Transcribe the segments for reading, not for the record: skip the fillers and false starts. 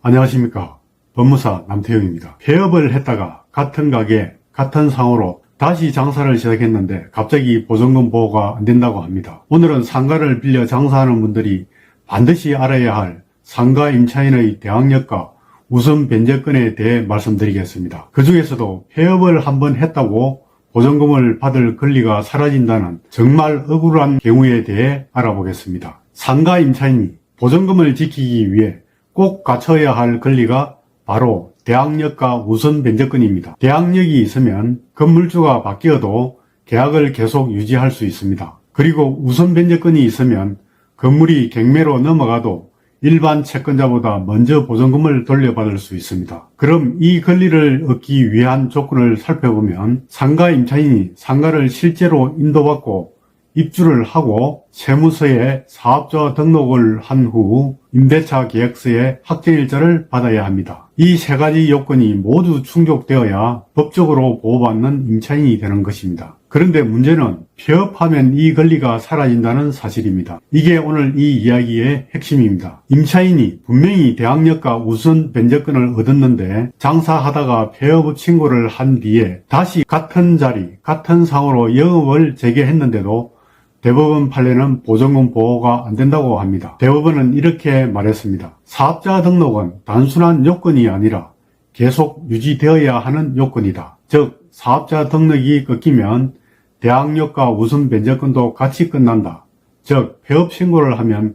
안녕하십니까. 법무사 남태영입니다. 폐업을 했다가 같은 가게, 같은 상호로 다시 장사를 시작했는데 갑자기 보증금 보호가 안 된다고 합니다. 오늘은 상가를 빌려 장사하는 분들이 반드시 알아야 할 상가 임차인의 대항력과 우선 변제권에 대해 말씀드리겠습니다. 그 중에서도 폐업을 한번 했다고 보증금을 받을 권리가 사라진다는 정말 억울한 경우에 대해 알아보겠습니다. 상가 임차인이 보증금을 지키기 위해 꼭 갖춰야 할 권리가 바로 대항력과 우선 변제권입니다. 대항력이 있으면 건물주가 바뀌어도 계약을 계속 유지할 수 있습니다. 그리고 우선 변제권이 있으면 건물이 경매로 넘어가도 일반 채권자보다 먼저 보증금을 돌려받을 수 있습니다. 그럼 이 권리를 얻기 위한 조건을 살펴보면 상가 임차인이 상가를 실제로 인도받고 입주를 하고 세무서에 사업자 등록을 한 후 임대차 계약서에 확정일자를 받아야 합니다. 이 세 가지 요건이 모두 충족되어야 법적으로 보호받는 임차인이 되는 것입니다. 그런데 문제는 폐업하면 이 권리가 사라진다는 사실입니다. 이게 오늘 이 이야기의 핵심입니다. 임차인이 분명히 대항력과 우선 변제권을 얻었는데 장사하다가 폐업 신고를 한 뒤에 다시 같은 자리, 같은 상호로 영업을 재개했는데도 대법원 판례는 보증금 보호가 안 된다고 합니다. 대법원은 이렇게 말했습니다. 사업자 등록은 단순한 요건이 아니라 계속 유지되어야 하는 요건이다. 즉 사업자 등록이 끊기면 대항력과 우선 변제권도 같이 끝난다. 즉 폐업 신고를 하면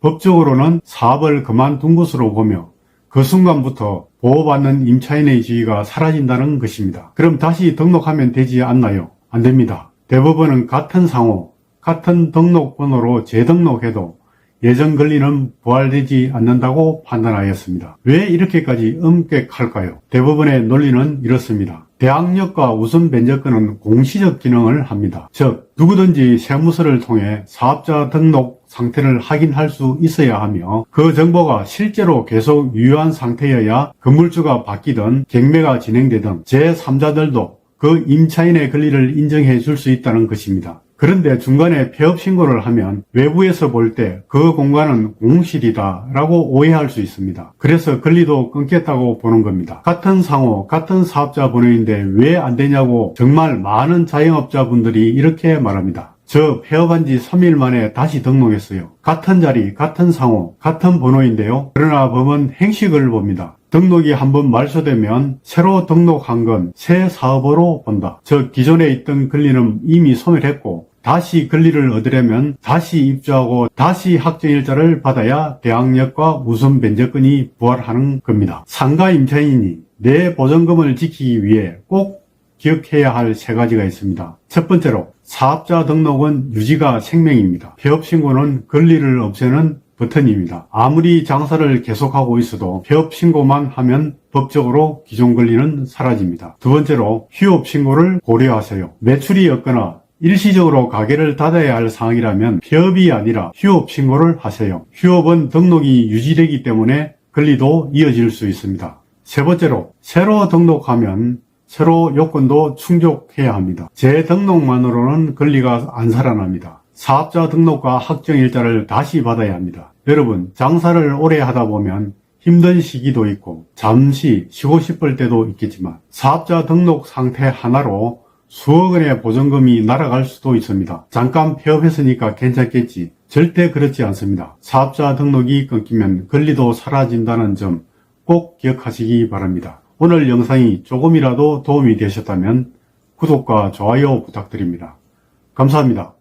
법적으로는 사업을 그만둔 것으로 보며 그 순간부터 보호받는 임차인의 지위가 사라진다는 것입니다. 그럼 다시 등록하면 되지 않나요? 안 됩니다. 대법원은 같은 상호, 같은 등록번호로 재등록해도 예전 권리는 부활되지 않는다고 판단하였습니다. 왜 이렇게까지 엄격할까요? 대법원의 논리는 이렇습니다. 대항력과 우선 변제권은 공시적 기능을 합니다. 즉 누구든지 세무서를 통해 사업자 등록 상태를 확인할 수 있어야 하며 그 정보가 실제로 계속 유효한 상태여야 건물주가 바뀌든 경매가 진행되든 제3자들도 그 임차인의 권리를 인정해 줄 수 있다는 것입니다. 그런데 중간에 폐업 신고를 하면 외부에서 볼 때 그 공간은 공실이다 라고 오해할 수 있습니다. 그래서 권리도 끊겠다고 보는 겁니다. 같은 상호, 같은 사업자 번호인데 왜 안 되냐고 정말 많은 자영업자분들이 이렇게 말합니다. 저 폐업한 지 3일 만에 다시 등록했어요. 같은 자리, 같은 상호, 같은 번호인데요. 그러나 법은 행식을 봅니다. 등록이 한번 말소되면 새로 등록한 건 새 사업으로 본다. 즉 기존에 있던 권리는 이미 소멸했고 다시 권리를 얻으려면 다시 입주하고 다시 확정일자를 받아야 대항력과 우선 변제권이 부활하는 겁니다. 상가 임차인이 내 보증금을 지키기 위해 꼭 기억해야 할 세 가지가 있습니다. 첫 번째로 사업자 등록은 유지가 생명입니다. 폐업 신고는 권리를 없애는 버튼입니다. 아무리 장사를 계속하고 있어도 폐업 신고만 하면 법적으로 기존 권리는 사라집니다. 두 번째로 휴업 신고를 고려하세요. 매출이 없거나 일시적으로 가게를 닫아야 할 상황이라면 폐업이 아니라 휴업 신고를 하세요. 휴업은 등록이 유지되기 때문에 권리도 이어질 수 있습니다. 세 번째로 새로 등록하면 새로 요건도 충족해야 합니다. 재등록만으로는 권리가 안 살아납니다. 사업자 등록과 확정일자를 다시 받아야 합니다. 여러분, 장사를 오래 하다 보면 힘든 시기도 있고 잠시 쉬고 싶을 때도 있겠지만 사업자 등록 상태 하나로 수억 원의 보증금이 날아갈 수도 있습니다. 잠깐 폐업했으니까 괜찮겠지. 절대 그렇지 않습니다. 사업자 등록이 끊기면 권리도 사라진다는 점 꼭 기억하시기 바랍니다. 오늘 영상이 조금이라도 도움이 되셨다면 구독과 좋아요 부탁드립니다. 감사합니다.